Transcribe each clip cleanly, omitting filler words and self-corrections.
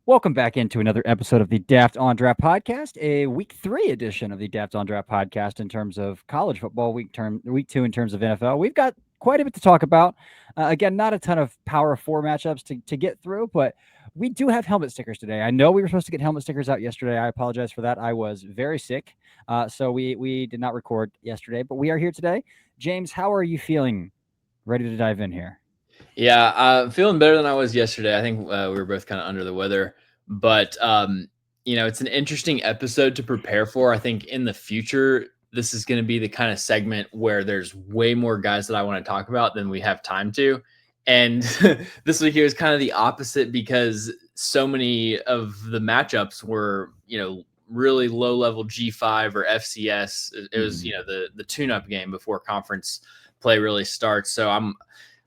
Welcome back into another episode of the Daft on Draft podcast, a week 3 edition of the Daft on Draft podcast in terms of college football, week 2 in terms of NFL. We've got quite a bit to talk about. Again, not a ton of power 4 matchups to get through, but we do have helmet stickers today. I know we were supposed to get helmet stickers out yesterday. I apologize for that. I was very sick, so we did not record yesterday, but we are here today. James, how are you feeling? Ready to dive in here? Yeah, I'm feeling better than I was yesterday. I think we were both kind of under the weather, but it's an interesting episode to prepare for. I think in the future, this is going to be the kind of segment where there's way more guys that I want to talk about than we have time to. And this week here is kind of the opposite because so many of the matchups were, really low level G5 or FCS. It was, the tune-up game before conference play really starts. So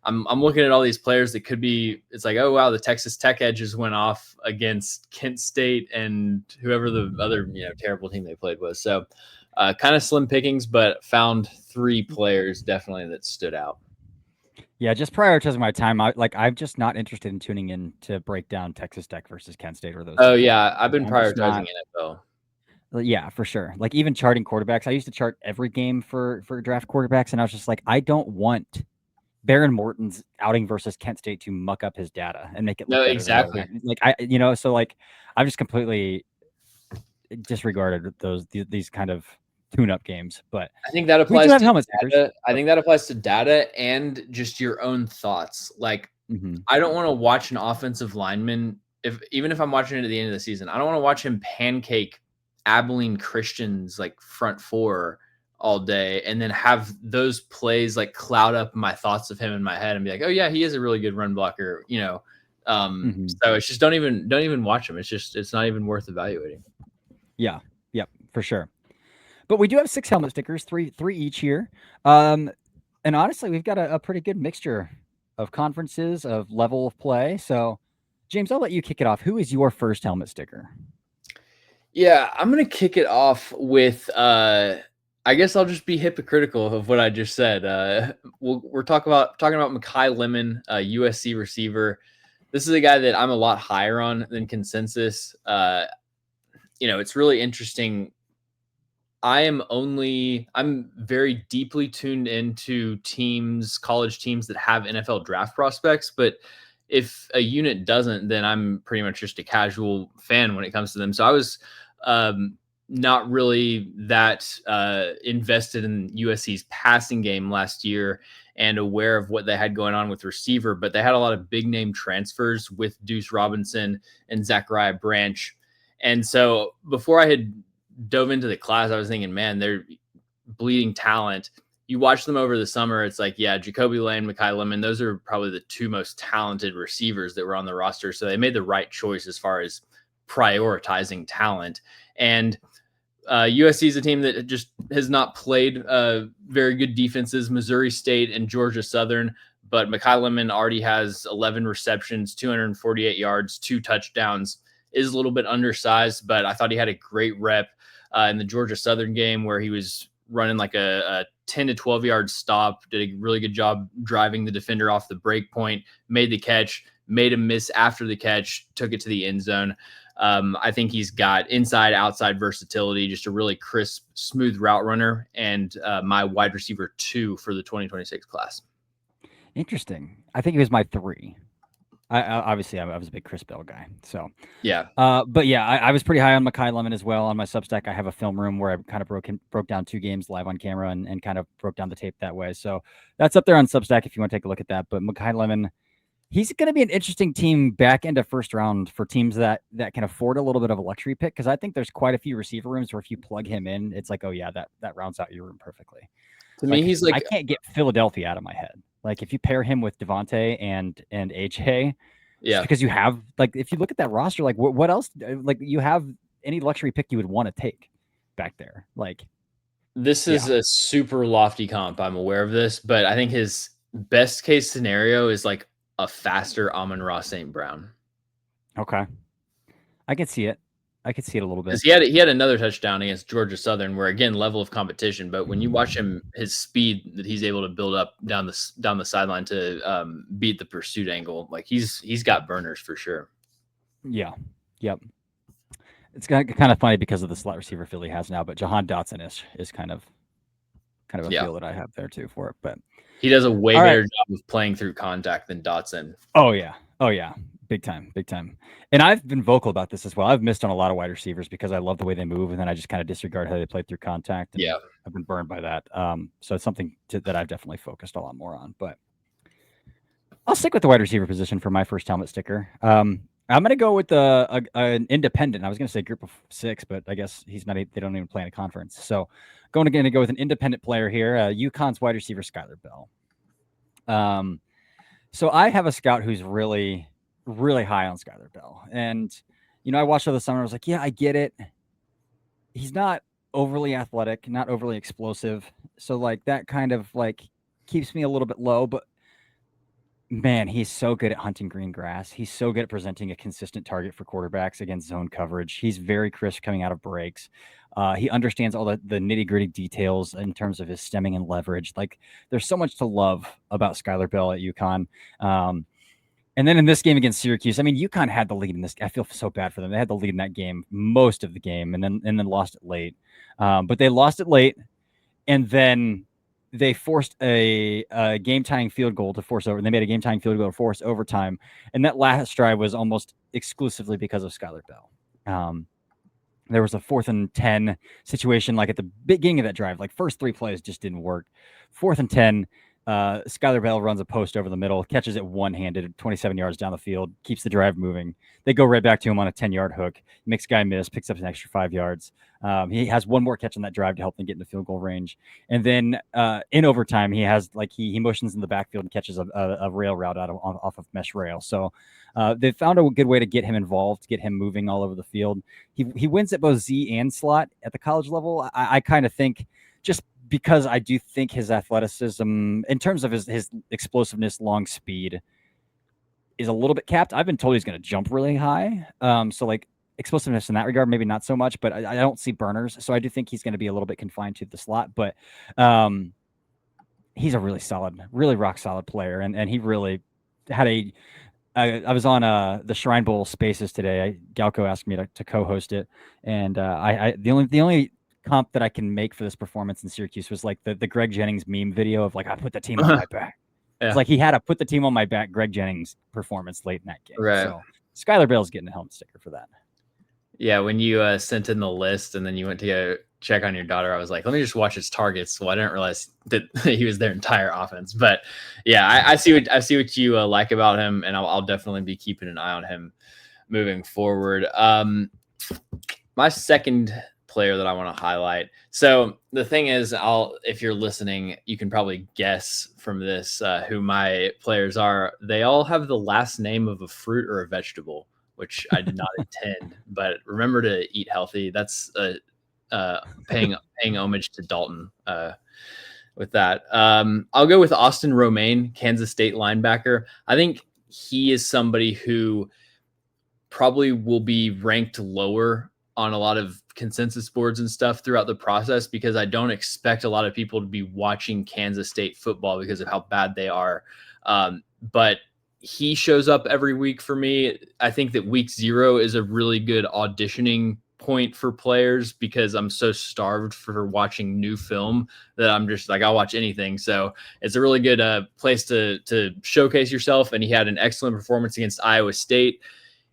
I'm looking at all these players that could be. It's like, oh wow, the Texas Tech edges went off against Kent State and whoever the other terrible team they played was. So kind of slim pickings, but found 3 players definitely that stood out. Yeah, just prioritizing my time. I'm just not interested in tuning in to break down Texas Tech versus Kent State or those. Oh yeah, I've been I'm just prioritizing not. NFL. Yeah, for sure. Like even charting quarterbacks, I used to chart every game for draft quarterbacks, and I was just like, I don't want Baron Morton's outing versus Kent State to muck up his data and make it look No, better exactly. than so like I've just completely disregarded these kind of tune-up games. But I think that we do applies have to helmet stickers. data. I think that applies to data and just your own thoughts. Like, I don't want to watch an offensive lineman even if I'm watching it at the end of the season. I don't want to watch him pancake Abilene Christian's like front four all day and then have those plays like cloud up my thoughts of him in my head and be like, oh yeah, he is a really good run blocker. So it's just don't even watch him. It's not even worth evaluating. Yeah. Yep, for sure. But we do have 6 helmet stickers, three each here. And honestly, we've got a pretty good mixture of conferences, of level of play. So, James, I'll let you kick it off. Who is your first helmet sticker? Yeah, I'm gonna kick it off with I guess I'll just be hypocritical of what I just said. We're talking about Mekhi Lemon, USC receiver. This is a guy that I'm a lot higher on than consensus. It's really interesting. I'm very deeply tuned into college teams that have NFL draft prospects, but if a unit doesn't, then I'm pretty much just a casual fan when it comes to them. So I was not really that invested in USC's passing game last year and aware of what they had going on with receiver, but they had a lot of big name transfers with Deuce Robinson and Zachariah Branch. And so before I had dove into the class, I was thinking, man, they're bleeding talent. You watch them over the summer, it's like, yeah, Jacoby Lane, Mekhi Lemon, those are probably the 2 most talented receivers that were on the roster. So they made the right choice as far as prioritizing talent. And USC is a team that just has not played very good defenses, Missouri State and Georgia Southern. But Mekhi Lemon already has 11 receptions, 248 yards, 2 touchdowns, is a little bit undersized, but I thought he had a great rep in the Georgia Southern game where he was running like a 10 to 12 yard stop, did a really good job driving the defender off the break point, made the catch, made him miss after the catch, took it to the end zone. I think he's got inside, outside versatility, just a really crisp, smooth route runner, and my wide receiver 2 for the 2026 class. Interesting. I think he was my 3. I was a big Chris Bell guy. So yeah. But yeah, I was pretty high on Mekhi Lemon as well. On my Substack, I have a film room where I kind of broke down 2 games live on camera and kind of broke down the tape that way. So that's up there on Substack if you want to take a look at that. But Mekhi Lemon, he's going to be an interesting team back into first round for teams that can afford a little bit of a luxury pick, because I think there's quite a few receiver rooms where if you plug him in, it's like, oh yeah, that rounds out your room perfectly. To me, he's like, I can't get Philadelphia out of my head. Like if you pair him with Devontae and AJ, yeah, because you have like if you look at that roster, like what else? Like you have any luxury pick you would want to take back there. Like this is a super lofty comp. I'm aware of this, but I think his best case scenario is like a faster Amon-Ra St. Brown. Okay, I can see it. I could see it a little bit. Because he had another touchdown against Georgia Southern, where again level of competition. But when you watch him, his speed that he's able to build up down the sideline to beat the pursuit angle, like he's got burners for sure. Yeah, Yep. It's kind of funny because of the slot receiver Philly has now, but Jahan Dotson is kind of a Yeah. feel that I have there too for it. But He does a way all right. better job of playing through contact than Dotson. Oh yeah. Oh yeah. Big time. Big time. And I've been vocal about this as well. I've missed on a lot of wide receivers because I love the way they move, and then I just kind of disregard how they play through contact, and Yeah. I've been burned by that. So it's something that I've definitely focused a lot more on. But I'll stick with the wide receiver position for my first helmet sticker. I'm going to go with an independent. I was going to say group of 6, but I guess he's not. They don't even play in a conference. So going to go with an independent player here. UConn's wide receiver Skylar Bell. So I have a scout who's really, really high on Skylar Bell, and I watched over the summer. I was like, yeah, I get it. He's not overly athletic, not overly explosive, so like that kind of like keeps me a little bit low, but man, he's so good at hunting green grass. He's so good at presenting a consistent target for quarterbacks against zone coverage. He's very crisp coming out of breaks. He understands all the nitty gritty details in terms of his stemming and leverage. Like, there's so much to love about Skylar Bell at UConn. And then in this game against Syracuse, I mean, UConn had the lead in this. I feel so bad for them. They had the lead in that game most of the game, and then lost it late. But they lost it late, and then they forced a game-tying field goal to force over. And they made a game-tying field goal to force overtime, and that last drive was almost exclusively because of Skylar Bell. There was a 4th and 10 situation, like at the beginning of that drive. Like, first 3 plays just didn't work. 4th and 10, Skylar Bell runs a post over the middle, catches it one-handed, 27 yards down the field, keeps the drive moving. They go right back to him on a 10-yard hook, makes guy miss, picks up an extra 5 yards. He has one more catch on that drive to help them get into field goal range. And then in overtime, he has he motions in the backfield and catches a rail route off of mesh rail. So they found a good way to get him involved, to get him moving all over the field. He wins at both Z and slot at the college level. I kind of think, just because I do think his athleticism, in terms of his explosiveness, long speed, is a little bit capped. I've been told he's going to jump really high. So like explosiveness in that regard, maybe not so much, but I don't see burners. So I do think he's going to be a little bit confined to the slot, but he's a really solid, really rock solid player. And he really had I was on the Shrine Bowl Spaces today. Galco asked me to co-host it, and the only comp that I can make for this performance in Syracuse was like the Greg Jennings meme video of like, I put the team on my back. Yeah. It's like he had a put the team on my back Greg Jennings performance late in that game. Right. So Skylar Bell's getting a helmet sticker for that. Yeah, when you sent in the list and then you went to go check on your daughter, I was like, let me just watch his targets. Well, I didn't realize that he was their entire offense. But yeah, I see what you like about him, and I'll definitely be keeping an eye on him moving forward. My second player that I want to highlight. So the thing is, if you're listening, you can probably guess from this who my players are. They all have the last name of a fruit or a vegetable, which I did not intend. But remember to eat healthy. That's paying homage to Dalton with that. I'll go with Austin Romaine, Kansas State linebacker. I think he is somebody who probably will be ranked lower on a lot of consensus boards and stuff throughout the process, because I don't expect a lot of people to be watching Kansas State football because of how bad they are. But he shows up every week for me. I think that week 0 is a really good auditioning point for players, because I'm so starved for watching new film that I'm just like, I'll watch anything. So it's a really good place to showcase yourself. And he had an excellent performance against Iowa State.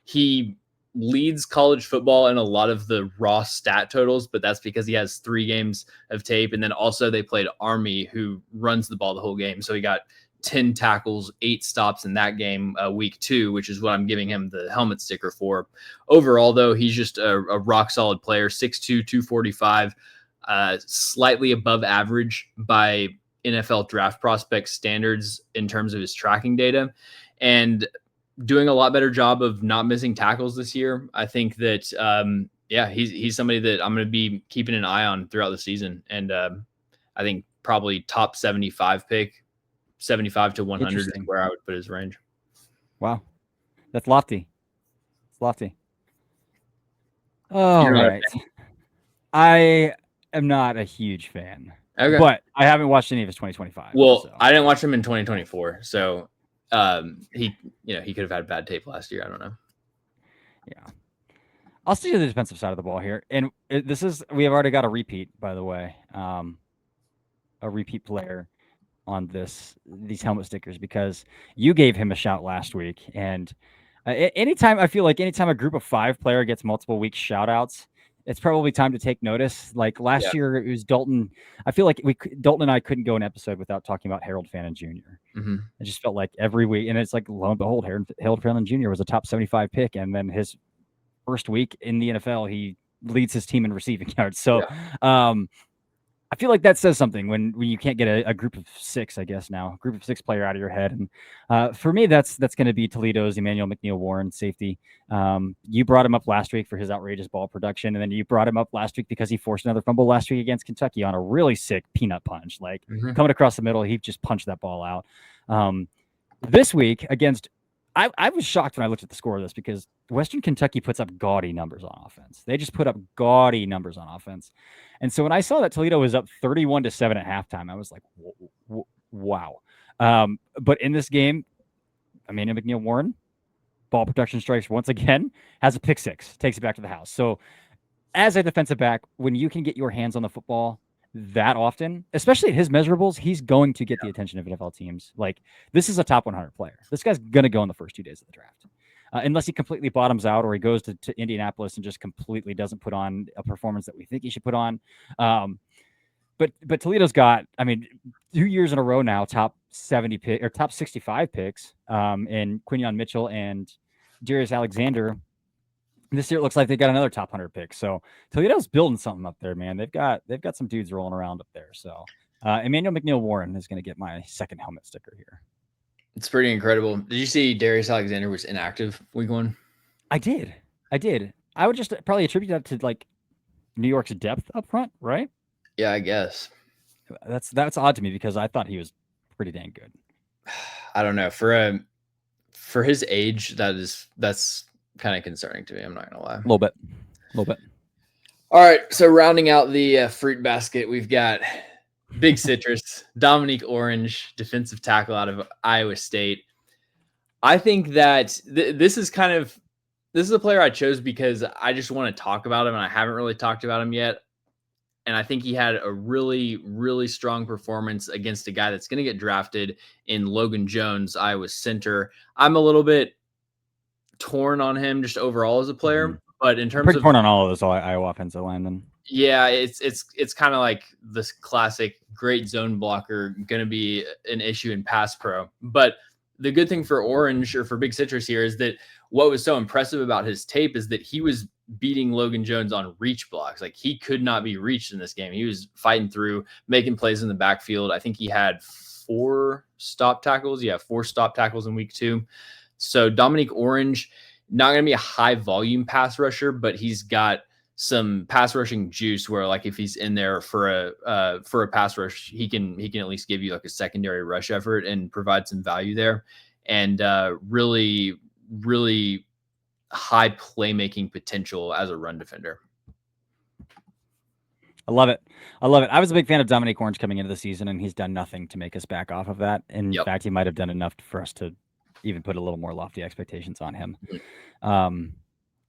He leads college football in a lot of the raw stat totals, but that's because he has 3 games of tape. And then also they played Army, who runs the ball the whole game. So he got 10 tackles, 8 stops in that game, week 2, which is what I'm giving him the helmet sticker for. Overall, though, he's just a rock solid player, 6'2", 245, slightly above average by NFL draft prospect standards in terms of his tracking data, and doing a lot better job of not missing tackles this year. I think that, he's somebody that I'm going to be keeping an eye on throughout the season. And I think probably top 75 pick, 75 to 100 is where I would put his range. Wow. That's lofty. It's lofty. All right. I am not a huge fan. Okay. But I haven't watched any of his 2025. Well, so. I didn't watch him in 2024. So he could have had bad tape last year. I don't know. Yeah. I'll see the defensive side of the ball here, and we have already got a repeat, by the way, a repeat player on these helmet stickers because you gave him a shout last week, and anytime a group of 5 player gets multiple week shout outs, it's probably time to take notice. Like Yeah. last year, it was Dalton. I feel like Dalton and I couldn't go an episode without talking about Harold Fannin Jr. Mm-hmm. It just felt like every week, and it's like lo and behold, Harold Fannin Jr. was a top 75 pick, and then his first week in the NFL, he leads his team in receiving yards. So, I feel like that says something when you can't get a group of 6, I guess now, group of 6 player out of your head. And for me, that's going to be Toledo's McNeil-Warren, safety. You brought him up last week for his outrageous ball production, and then you brought him up last week because he forced another fumble last week against Kentucky on a really sick peanut punch. Like coming across the middle, he just punched that ball out. This week against I was shocked when I looked at the score of this because Western Kentucky puts up gaudy numbers on offense. They just put up gaudy numbers on offense. And so when I saw that Toledo was up 31-7 at halftime, I was like, wow. But in this game, McNeil-Warren, ball production strikes once again, has a pick 6, takes it back to the house. So as a defensive back, when you can get your hands on the football that often, especially at his measurables, he's going to get the attention of NFL teams. Like, this is a top 100 player. This guy's going to go in the first 2 days of the draft. Unless he completely bottoms out or he goes to Indianapolis and just completely doesn't put on a performance that we think he should put on. But Toledo's got, 2 years in a row now, top 70 pick or top 65 picks in Quinyon Mitchell and Darius Alexander. This year it looks like they got another top 100 pick. So Toledo's building something up there, man. They've got some dudes rolling around up there. So McNeil-Warren is going to get my second helmet sticker here. It's pretty incredible. Did you see Darius Alexander was inactive week 1? I did. I would just probably attribute that to like New York's depth up front, right? Yeah, I guess. That's odd to me because I thought he was pretty dang good. I don't know. For his age, that's kind of concerning to me. I'm not gonna lie. A little bit. All right. So rounding out the fruit basket, we've got Big Citrus, Dominique Orange, defensive tackle out of Iowa State. I think that this is a player I chose because I just want to talk about him, and I haven't really talked about him yet. And I think he had a really, really strong performance against a guy that's going to get drafted in Logan Jones, Iowa center. I'm a little bit torn on him just overall as a player, but in terms of torn on all of those Iowa offensive linemen. Yeah, it's kind of like this classic great zone blocker going to be an issue in pass pro. But the good thing for Orange or for Big Citrus here is that what was so impressive about his tape is that he was beating Logan Jones on reach blocks. Like, he could not be reached in this game. He was fighting through, making plays in the backfield. I think he had 4 stop tackles. Yeah, 4 stop tackles in week 2. So Dominique Orange, not going to be a high volume pass rusher, but he's got some pass rushing juice where, like, if he's in there for a pass rush, he can at least give you like a secondary rush effort and provide some value there. And really, really high playmaking potential as a run defender. I love it. I was a big fan of Dominique Orange coming into the season, and he's done nothing to make us back off of that. In fact, he might have done enough for us to even put a little more lofty expectations on him.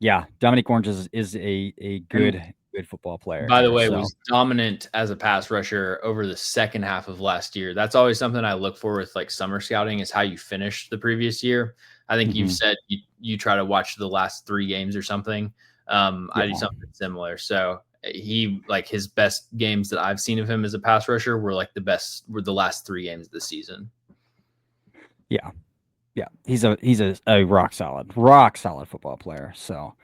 Yeah, Dominique Orange is a good football player. By the way, was dominant as a pass rusher over the second half of last year. That's always something I look for with like summer scouting, is how you finish the previous year. I think you've said you try to watch the last 3 games or something. I do something similar. So he, like, his best games that I've seen of him as a pass rusher were the last 3 games of the season. Yeah. He's a rock solid football player. So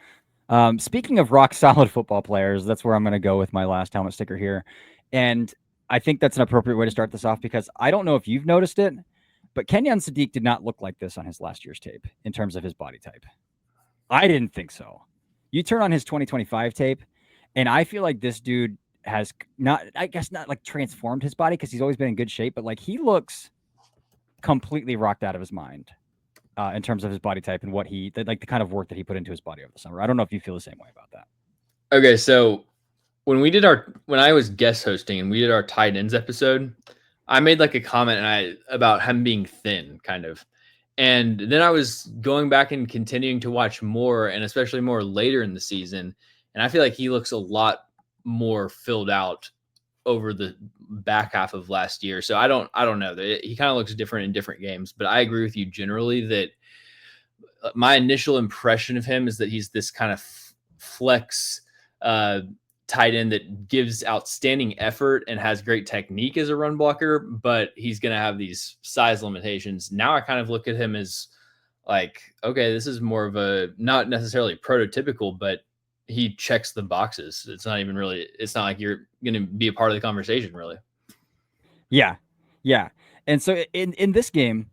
speaking of rock solid football players, that's where I'm going to go with my last helmet sticker here. And I think that's an appropriate way to start this off because I don't know if you've noticed it, but Kenyon Sadiq did not look like this on his last year's tape in terms of his body type. I didn't think so. You turn on his 2025 tape, and I feel like this dude has not like transformed his body because he's always been in good shape, but like he looks completely rocked out of his mind in terms of his body type and what the kind of work that he put into his body over the summer. I don't know if you feel the same way about that. Okay, so when I was guest hosting and we did our tight ends episode, I made like a comment about him being thin, kind of. And then I was going back and continuing to watch more, and especially more later in the season. And I feel like he looks a lot more filled out over the back half of last year. So I don't know. He kind of looks different in different games, but I agree with you generally that my initial impression of him is that he's this kind of flex uh, tight end that gives outstanding effort and has great technique as a run blocker, but he's going to have these size limitations. Now I kind of look at him as like, okay, this is more of a not necessarily prototypical, but he checks the boxes. It's not even really, it's not like you're going to be a part of the conversation, really. Yeah, yeah. And so in this game,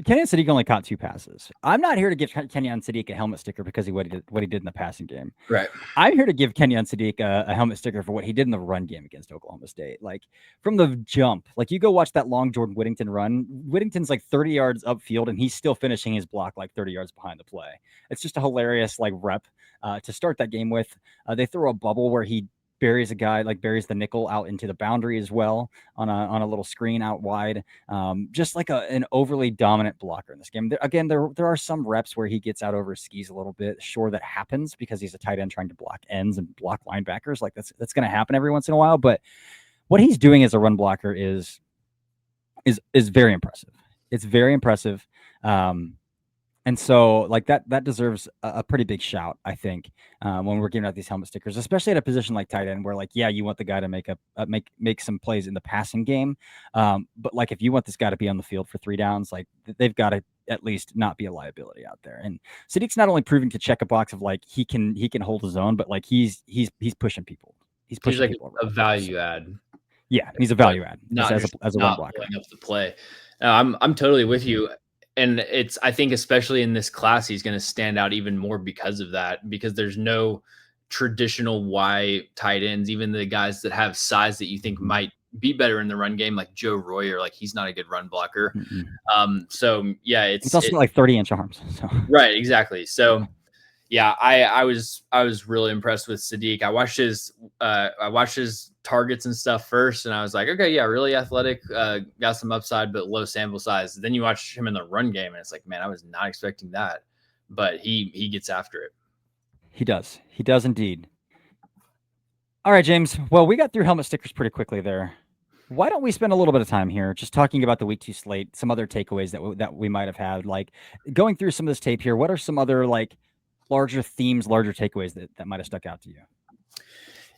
Kenyon Sadiq only caught 2 passes. I'm not here to give Kenyon Sadiq a helmet sticker because he what he did in the passing game. Right. I'm here to give Kenyon Sadiq a helmet sticker for what he did in the run game against Oklahoma State. Like from the jump, like you go watch that long Jordan Whittington run. Whittington's like 30 yards upfield, and he's still finishing his block like 30 yards behind the play. It's just a hilarious like rep to start that game with. They throw a bubble where he buries a guy, like buries the nickel out into the boundary as well on a little screen out wide. Just like an overly dominant blocker in this game. Again, there are some reps where he gets out over his skis a little bit. Sure, that happens because he's a tight end trying to block ends and block linebackers. Like that's going to happen every once in a while. But what he's doing as a run blocker is very impressive. It's very impressive. And so like that deserves a pretty big shout, I think, when we're giving out these helmet stickers, especially at a position like tight end where like, yeah, you want the guy to make some plays in the passing game. But like, if you want this guy to be on the field for 3 downs, like they've got to at least not be a liability out there. And Sadiq's not only proving to check a box of like, he can hold his own, but like he's pushing people. He's pushing like people a around. value add. Yeah, he's a value add Not as a run blocker. Up the play. I'm totally with you. And I think especially in this class, he's going to stand out even more because of that, because there's no traditional Y tight ends, even the guys that have size that you think might be better in the run game, like Joe Royer, like he's not a good run blocker. So yeah, it's also like 30-inch arms. So. Right. Exactly. So yeah, I was really impressed with Sadiq. I watched his targets and stuff first, and I was like, okay, yeah, really athletic, got some upside, but low sample size. Then you watch him in the run game, and it's like, man, I was not expecting that, but he gets after it. He does indeed. All right, James. Well, we got through helmet stickers pretty quickly there. Why don't we spend a little bit of time here just talking about the week 2 slate, some other takeaways that we might have had, like going through some of this tape here. What are some other like larger themes, larger takeaways that might have stuck out to you?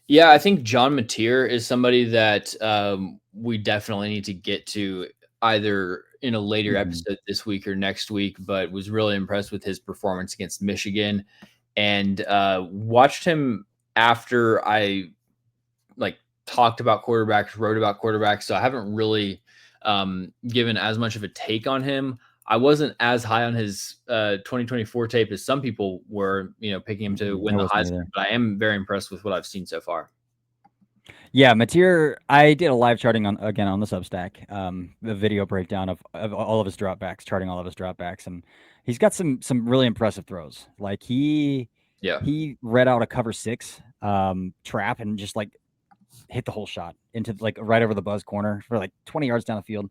Yeah, I think John Mateer is somebody that we definitely need to get to either in a later episode this week or next week, but was really impressed with his performance against Michigan, and watched him after I like talked about quarterbacks, wrote about quarterbacks. So I haven't really given as much of a take on him. I wasn't as high on his 2024 tape as some people were, picking him to win the Heisman, but I am very impressed with what I've seen so far. Yeah, Mateer, I did a live charting on the Substack, the video breakdown of all of his dropbacks, charting all of his dropbacks, and he's got some really impressive throws. Like he read out a cover 6 trap and just like hit the whole shot into like right over the buzz corner for like 20 yards down the field.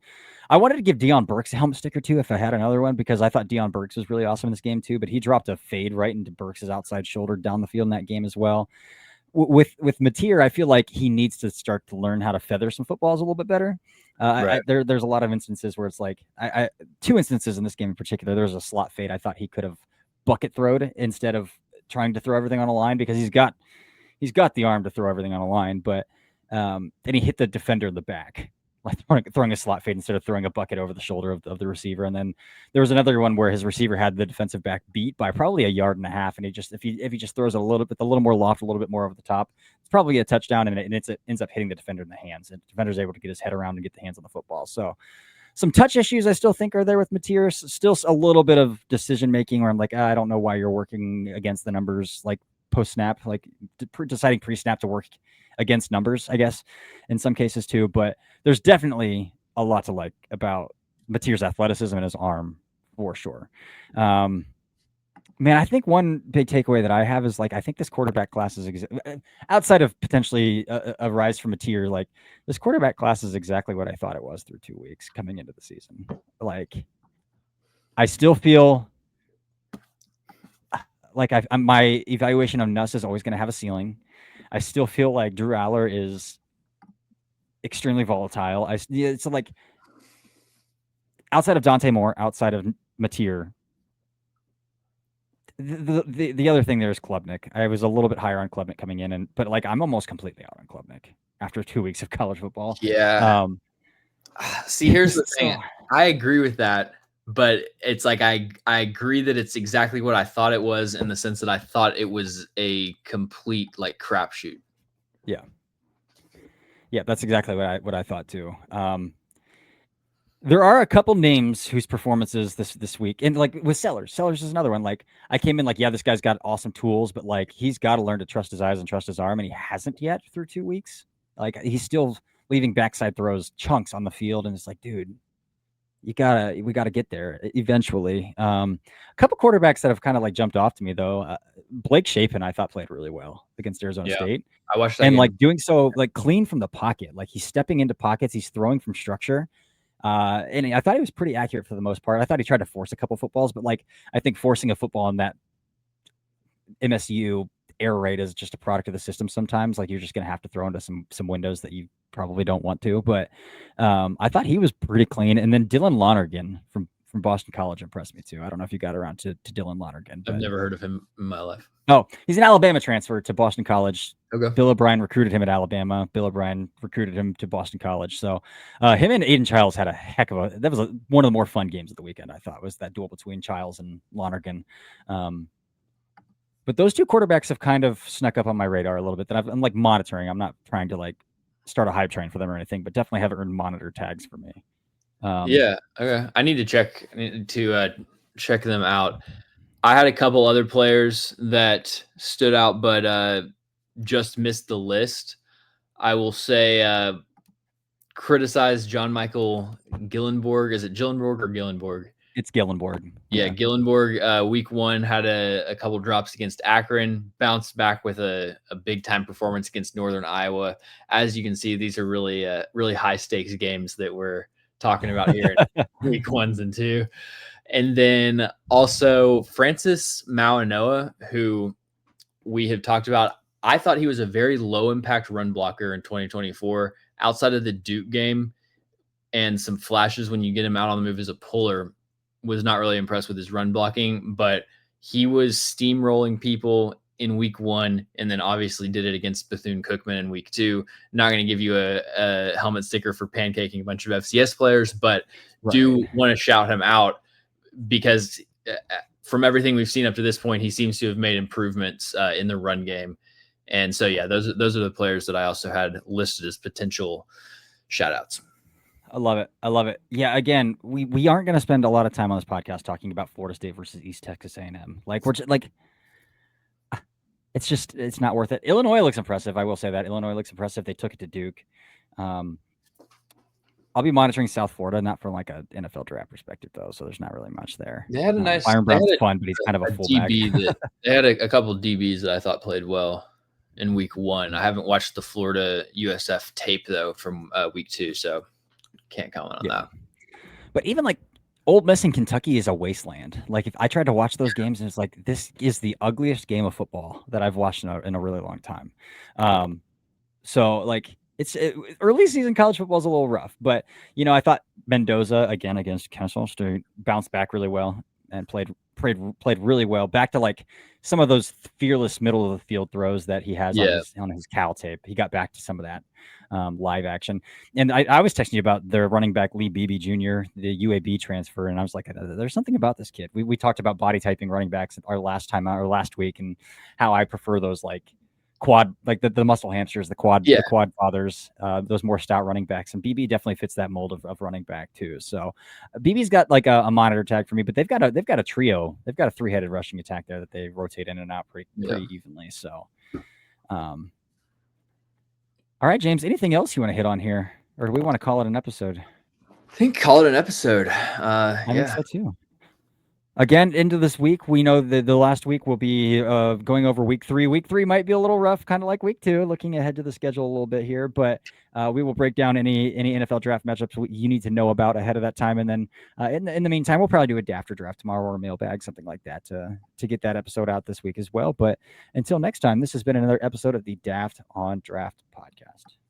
I wanted to give Deion Burks a helmet sticker too if I had another one, because I thought Deion Burks was really awesome in this game too, but he dropped a fade right into Burks' outside shoulder down the field in that game as well. With Mateer, I feel like he needs to start to learn how to feather some footballs a little bit better. Right. There's a lot of instances where it's like 2 instances in this game in particular. There's a slot fade I thought he could have bucket throwed instead of trying to throw everything on a line, because he's got the arm to throw everything on a line, but and he hit the defender in the back, like throwing a slot fade instead of throwing a bucket over the shoulder of the receiver. And then there was another one where his receiver had the defensive back beat by probably 1.5 yards, and he just if he just throws it a little more loft, a little bit more over the top, it's probably a touchdown, and it ends up hitting the defender in the hands, and the defender's able to get his head around and get the hands on the football. So some touch issues I still think are there with Mateer. Still a little bit of decision making where I'm like, I don't know why you're working against the numbers, like post snap, like deciding pre snap to work against numbers, I guess, in some cases too. But there's definitely a lot to like about Mateer's athleticism and his arm for sure. Man, I think one big takeaway that I have is like, I think this quarterback class is outside of potentially a rise from Mateer, like this quarterback class is exactly what I thought it was through 2 weeks coming into the season. Like I still feel like my evaluation of Nuss is always going to have a ceiling. I still feel like Drew Aller is extremely volatile. So like outside of Dante Moore, outside of Mateer, the other thing there is Klubnik. I was a little bit higher on Klubnik coming in, but like I'm almost completely out on Klubnik after 2 weeks of college football. Yeah. Um, See, here's the so thing. I agree with that, but it's like I agree that it's exactly what I thought it was in the sense that I thought it was a complete like crapshoot. yeah, yeah, that's exactly what I thought too. There are a couple names whose performances this week, and like with Sellers is another one. Like I came in like, yeah, this guy's got awesome tools, but like he's got to learn to trust his eyes and trust his arm, and he hasn't yet through 2 weeks. Like he's still leaving backside throws chunks on the field, and it's like, dude, we gotta get there eventually. A couple quarterbacks that have kind of like jumped off to me though. Blake Shapen I thought played really well against Arizona Yeah. State, I watched that and game. like doing so like clean from the pocket. Like he's stepping into pockets, he's throwing from structure. And I thought he was pretty accurate for the most part. I thought he tried to force a couple footballs, but like I think forcing a football in that MSU error rate is just a product of the system sometimes. Like you're just gonna have to throw into some windows that you probably don't want to. But I thought he was pretty clean. And then Dylan Lonergan from Boston College impressed me too. I don't know if you got around to Dylan Lonergan, I've but never heard of him in my life. oh, he's an Alabama transfer to Boston College. Okay. Bill O'Brien recruited him at Alabama. Bill O'Brien recruited him to Boston College. So him and Aiden Childs had a heck of one of the more fun games of the weekend. I thought was that duel between Childs and Lonergan. But those two quarterbacks have kind of snuck up on my radar a little bit. That I'm like monitoring. I'm not trying to like start a hype train for them or anything, but definitely haven't earned monitor tags for me. Yeah. Okay. I need to check them out. I had a couple other players that stood out, but just missed the list. I will say criticize John Michael Gillenborg. Is it Gillenborg or Gillenborg? It's Gillenborg. Yeah, Gillenborg, week one had a couple drops against Akron, bounced back with a big time performance against Northern Iowa. As you can see, these are really high stakes games that we're talking about here in week 1s and 2. And then also Francis Mauanoa, who we have talked about. I thought he was a very low impact run blocker in 2024 outside of the Duke game and some flashes when you get him out on the move as a puller. Was not really impressed with his run blocking, but he was steamrolling people in week 1 and then obviously did it against Bethune-Cookman in week 2. Not going to give you a helmet sticker for pancaking a bunch of FCS players, but do want to shout him out because from everything we've seen up to this point, he seems to have made improvements in the run game. And so, yeah, those are the players that I also had listed as potential shout outs. I love it. I love it. Yeah. Again, we aren't going to spend a lot of time on this podcast talking about Florida State versus East Texas A&M. Like we're just, like, it's not worth it. Illinois looks impressive. I will say that Illinois looks impressive. They took it to Duke. I'll be monitoring South Florida, not from like an NFL draft perspective though. So there's not really much there. They had a nice Byron Brown's fun, but he's kind of a fullback. DB that they had a couple of DBs that I thought played well in week 1. I haven't watched the Florida USF tape though from week 2, so can't comment on that. But even like Old Miss in Kentucky is a wasteland. Like if I tried to watch those games, and it's like this is the ugliest game of football that I've watched in a really long time. So like early season college football is a little rough, but I thought Mendoza again against Kennesaw State bounced back really well and played really well. Back to like some of those fearless middle of the field throws that he has on his Cal tape. He got back to some of that live action. And I was texting you about their running back Lee Beebe Jr., the UAB transfer, and I was like, there's something about this kid. We talked about body typing running backs last week, and how I prefer those like quad, like the muscle hamsters, the quad fathers, those more stout running backs. And BB definitely fits that mold of running back too. So BB's got like a monitor tag for me, but they've got a trio. They've got a 3-headed rushing attack there that they rotate in and out pretty evenly. So, all right, James, anything else you want to hit on here, or do we want to call it an episode? I think call it an episode. I think so too. Again, into this week, we know that the last week will be going over week 3. Week 3 might be a little rough, kind of like week 2, looking ahead to the schedule a little bit here, but we will break down any NFL draft matchups you need to know about ahead of that time. And then in the meantime, we'll probably do a after draft tomorrow or a mailbag, something like that to get that episode out this week as well. But until next time, this has been another episode of the Daft on Draft podcast.